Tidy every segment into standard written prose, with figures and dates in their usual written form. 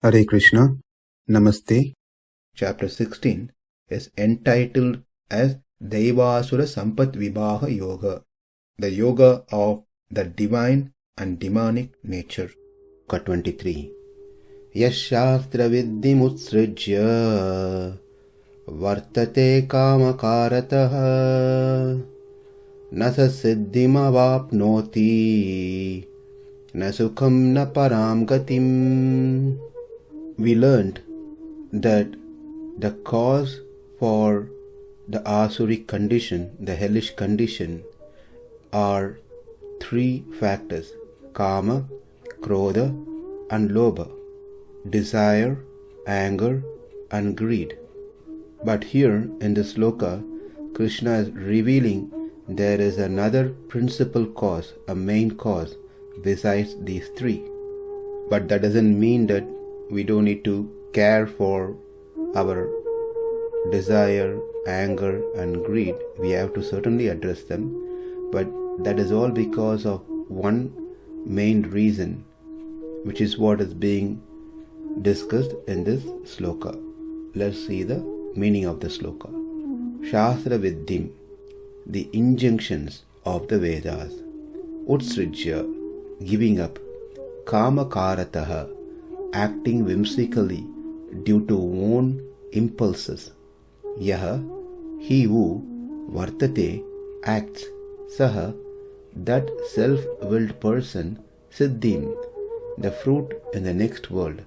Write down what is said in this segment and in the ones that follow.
Hare Krishna, Namaste. Chapter 16 is entitled as Daivasura Sampat Vibhaga Yoga, the yoga of the divine and demonic nature. 23. śāstra-vidhim utsṛjya vartate kāma-kārataḥ na siddhim avāpnoti na sukhaṁ na parāṁ gatim. We learned that the cause for the asuric condition, the hellish condition, are three factors: kāma, krodha, and lobha, desire, anger, and greed. But here in the sloka, Krishna is revealing there is another principal cause, a main cause, besides these three. But that doesn't mean that we don't need to care for our desire, anger, and greed. We have to certainly address them, but that is all because of one main reason, which is what is being discussed in this sloka. Let's see the meaning of the sloka. śāstra-vidhim, the injunctions of the Vedas. utsṛjya, giving up. kāma-kārataḥ, acting whimsically due to own impulses. Yaha, he who, vartate, acts, saha, that self-willed person, siddhim, the fruit in the next world,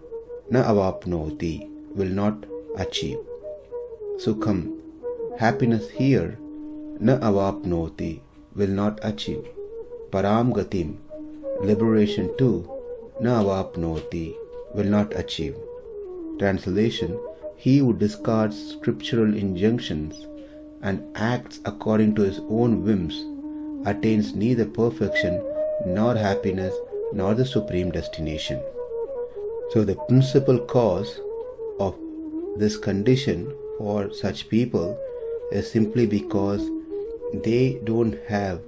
na avāpnoti, will not achieve. Sukhaṁ, happiness here, na avāpnoti, will not achieve. Parāṁ gatim, liberation too, na avāpnoti, will not achieve. Translation: he who discards scriptural injunctions and acts according to his own whims attains neither perfection nor happiness nor the supreme destination. So the principal cause of this condition for such people is simply because they don't have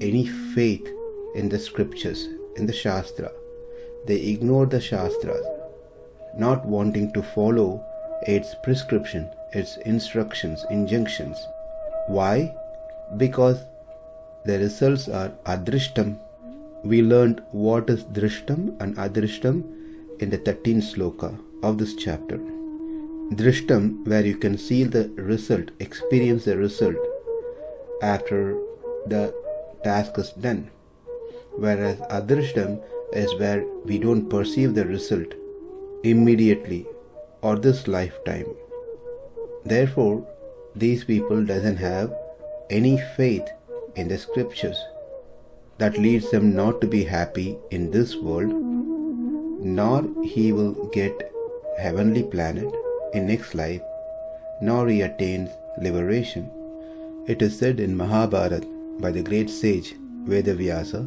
any faith in the scriptures, in the shastra. They ignore the shastras, not wanting to follow its prescription, its instructions, injunctions. Why? Because the results are adrishtam. We learned what is drishtam and adrishtam in the 13th sloka of this chapter. Drishtam, where you can see the result, experience the result after the task is done. Whereas adrishtam is where we don't perceive the result immediately or this lifetime. Therefore, these people doesn't have any faith in the scriptures. That leads them not to be happy in this world, nor he will get heavenly planet in next life, nor he attains liberation. It is said in Mahabharata by the great sage Vedavyasa,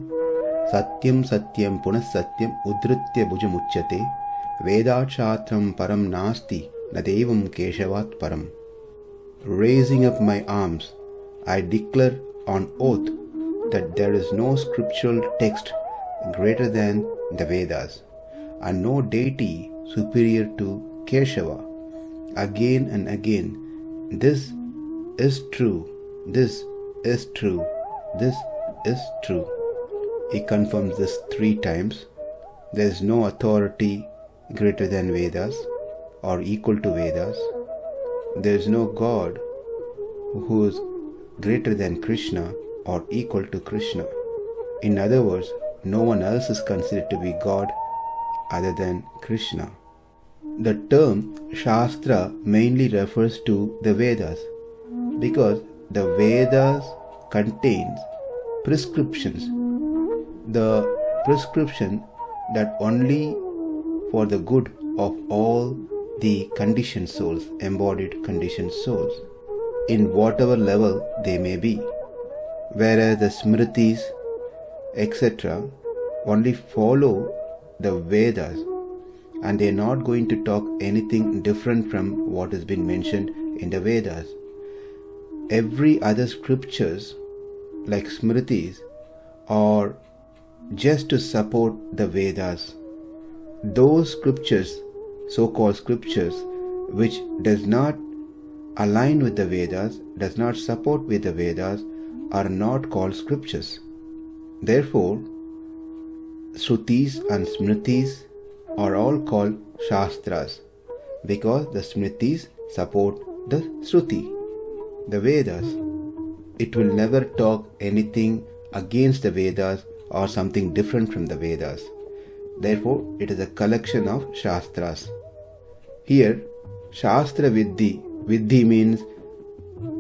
satyam satyam punas satyam udritya bhujamuchyate vedat shatram param nasti nadevam keshavat param. Raising up my arms, I declare on oath that there is no scriptural text greater than the Vedas, and no deity superior to Keshava. Again and again, this is true, this is true, this is true. He confirms this 3 times. There is no authority greater than Vedas or equal to Vedas. There is no God who is greater than Krishna or equal to Krishna. In other words, no one else is considered to be God other than Krishna. The term Shastra mainly refers to the Vedas because the Vedas contains prescriptions. The prescription that only for the good of all the conditioned souls, embodied conditioned souls, in whatever level they may be. Whereas the smritis, etc., only follow the Vedas, and they are not going to talk anything different from what has been mentioned in the Vedas. Every other scriptures, like smritis, are just to support the Vedas. Those scriptures so-called scriptures which does not align with the Vedas, does not support with the Vedas, are not called scriptures. Therefore, Shrutis and Smritis are all called Shastras, because the Smritis support the Shruti, the Vedas. It will never talk anything against the Vedas or something different from the Vedas. Therefore, it is a collection of Shastras. Here, śāstra-vidhim. Vidhi means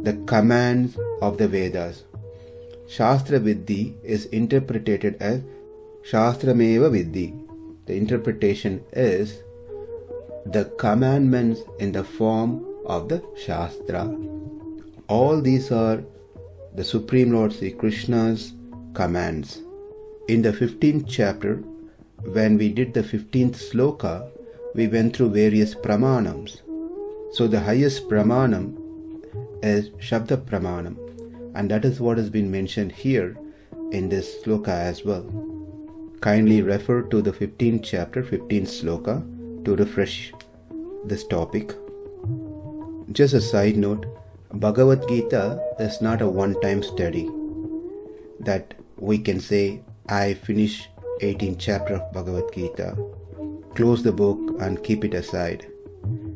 the commands of the Vedas. Śāstra-vidhim is interpreted as Shāstrameva vidhi. The interpretation is the commandments in the form of the Shastra. All these are the Supreme Lord Sri Krishna's commands. In the 15th chapter, when we did the 15th sloka, we went through various pramanams. So the highest pramanam is Shabda pramanam, and that is what has been mentioned here in this sloka as well. Kindly refer to the 15th chapter, 15th sloka to refresh this topic. Just a side note, Bhagavad Gita is not a one-time study that we can say, I finish 18th chapter of Bhagavad Gita, close the book and keep it aside.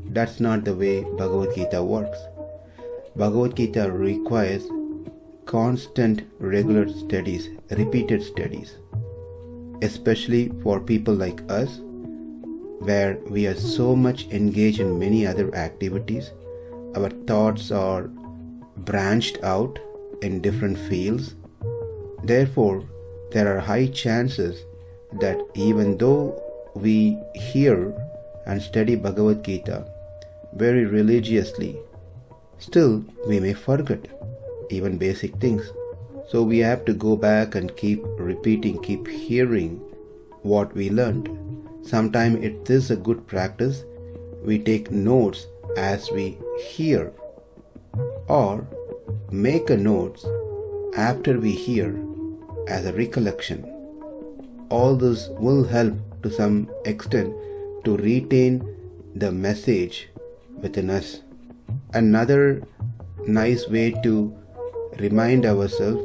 That's not the way Bhagavad Gita works. Bhagavad Gita requires constant, regular studies, repeated studies, especially for people like us, where we are so much engaged in many other activities. Our thoughts are branched out in different fields. Therefore, there are high chances that even though we hear and study Bhagavad Gita very religiously, still we may forget even basic things. So we have to go back and keep repeating, keep hearing what we learned. Sometimes it is a good practice. We take notes as we hear, or make a notes after we hear as a recollection. All this will help to some extent to retain the message within us. Another nice way to remind ourselves,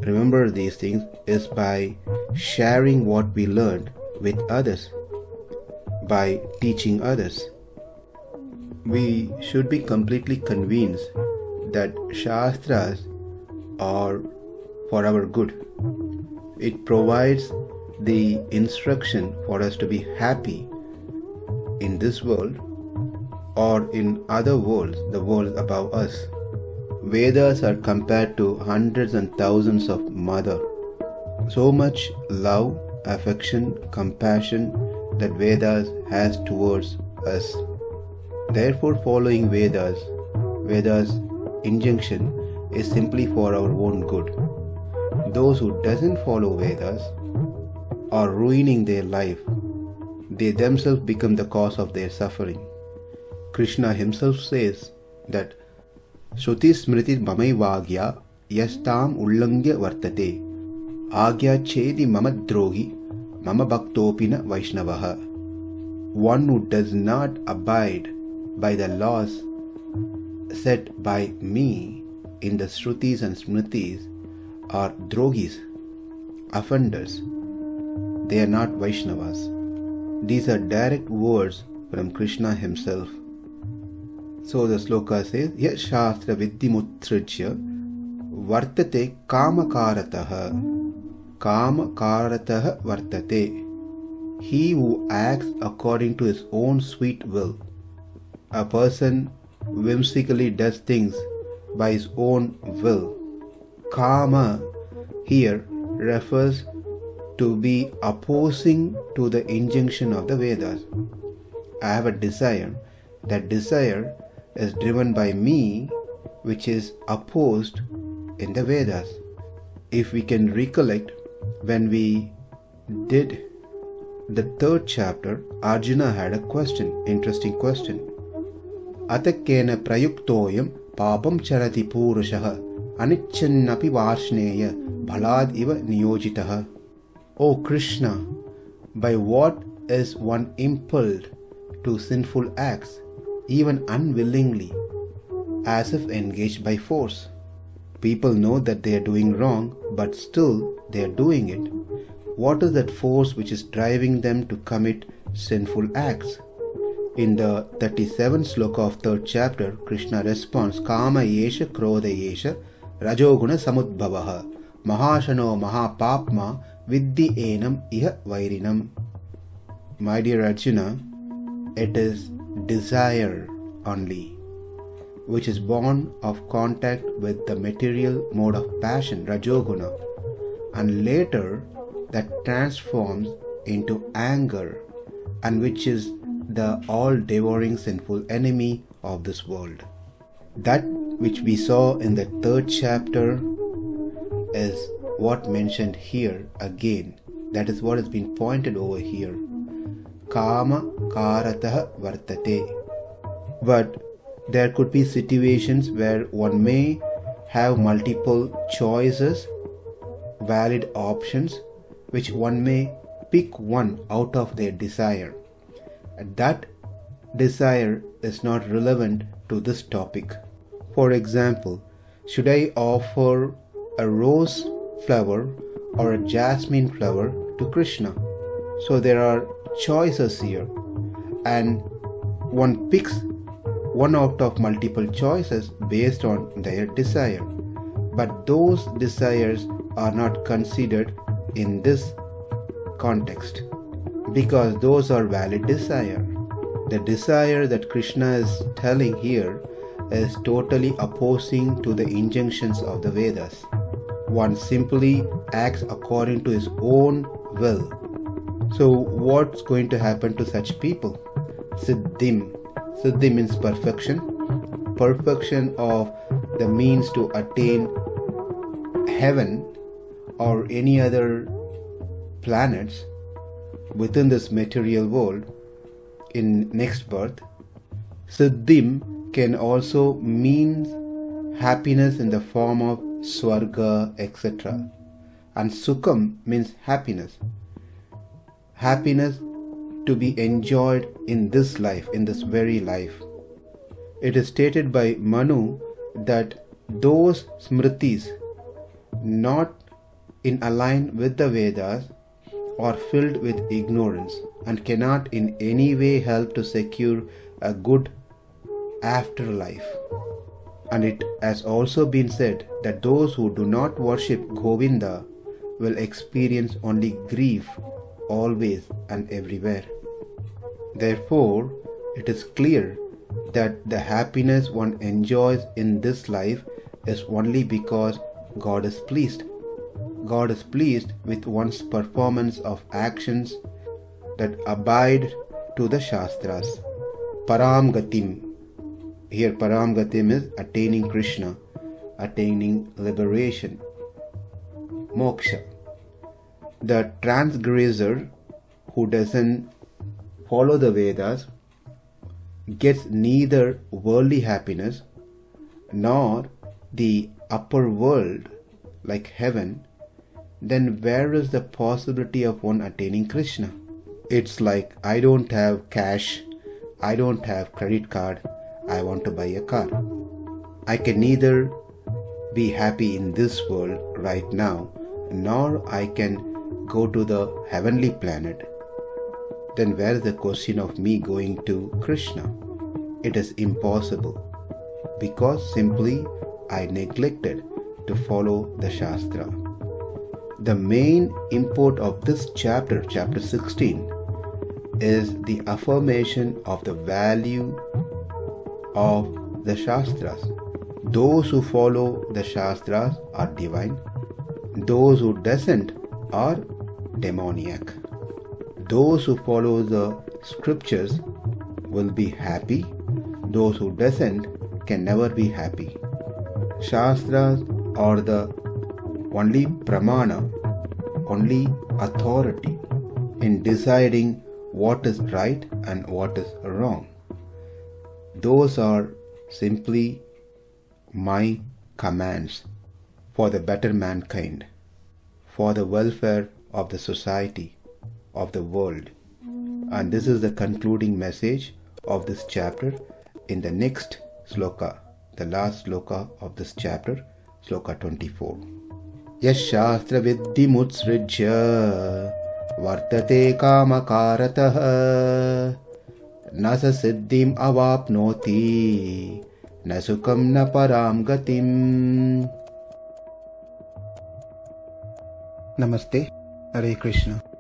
remember these things, is by sharing what we learned with others, by teaching others. We should be completely convinced that Shastras are for our good. It provides the instruction for us to be happy in this world or in other worlds, the world above us. Vedas are compared to hundreds and thousands of mother. So much love, affection, compassion that Vedas has towards us. Therefore, following Vedas injunction is simply for our own good. Those who doesn't follow Vedas are ruining their life. They themselves become the cause of their suffering. Krishna himself says that Shruti smriti mamaivagya yastam ullangya vartate agya chedi mama drohi mama bhaktopina vaishnavaha. One who does not abide by the laws set by me in the Shrutis and Smritis are drogis, offenders. They are not Vaishnavas. These are direct words from Krishna himself. So the sloka says, śāstra-vidhim utsṛjya vartate kāma-kārataḥ. Kāma-kārataḥ vartate. He who acts according to his own sweet will. A person whimsically does things by his own will. Kāma here refers to be opposing to the injunction of the Vedas. I have a desire. That desire is driven by me, which is opposed in the Vedas. If we can recollect, when we did the 3rd chapter, Arjuna had a question, interesting question. Atakena prayuktoyam papam charati purushaha anichannapi varshneya bhalad iva niyojitaha. O Krishna, by what is one impelled to sinful acts, even unwillingly, as if engaged by force. People know that they are doing wrong, but still they are doing it. What is that force which is driving them to commit sinful acts? In the 37th sloka of 3rd chapter, Krishna responds, kāma-yesha krodha-yesha rajoguna samudbhavaha mahashano mahapāpma vidhi enam iha vairinam. My dear Arjuna, it is desire only, which is born of contact with the material mode of passion, rajoguna, and later that transforms into anger, and which is the all-devouring sinful enemy of this world. That which we saw in the 3rd chapter is what mentioned here again. That is what has been pointed over here. Kāma-kārataḥ vartate. But there could be situations where one may have multiple choices, valid options, which one may pick one out of their desire. That desire is not relevant to this topic. For example, should I offer a rose flower or a jasmine flower to Krishna? So there are choices here, and one picks one out of multiple choices based on their desire. But those desires are not considered in this context, because those are valid desire. The desire that Krishna is telling here is totally opposing to the injunctions of the Vedas. One simply acts according to his own will. So what's going to happen to such people? Siddhim. Siddhim means perfection. Perfection of the means to attain heaven or any other planets within this material world in next birth. Siddhim can also mean happiness in the form of swarga, etc. And sukhaṁ means happiness. Happiness to be enjoyed in this life, in this very life. It is stated by Manu that those smritis not in align with the Vedas are filled with ignorance and cannot in any way help to secure a good afterlife. And it has also been said that those who do not worship Govinda will experience only grief always and everywhere. Therefore, it is clear that the happiness one enjoys in this life is only because God is pleased. God is pleased with one's performance of actions that abide to the shāstras. Parāṁ gatim. Here parāṁ gatim is attaining Krishna, attaining liberation, moksha. The transgressor who doesn't follow the Vedas gets neither worldly happiness nor the upper world like heaven. Then where is the possibility of one attaining Krishna? It's like, I don't have cash, I don't have credit card, I want to buy a car. I can neither be happy in this world right now, nor I can go to the heavenly planet. Then where is the question of me going to Krishna? It is impossible, because simply I neglected to follow the Shastra. The main import of this chapter, chapter 16, is the affirmation of the value of the Shastras. Those who follow the Shastras are divine. Those who doesn't are demoniac. Those who follow the scriptures will be happy. Those who doesn't can never be happy. Shastras are the only pramana, only authority in deciding what is right and what is wrong. Those are simply my commands for the better mankind, for the welfare of the society, of the world, And this is the concluding message of this chapter in the next sloka, the last sloka of this chapter, sloka 24. śāstra-vidhim utsṛjya vartate kāma-kārataḥ na sa siddhim avāpnoti na sukhaṁ na parāṁ gatim. Namaste. Hare Krishna.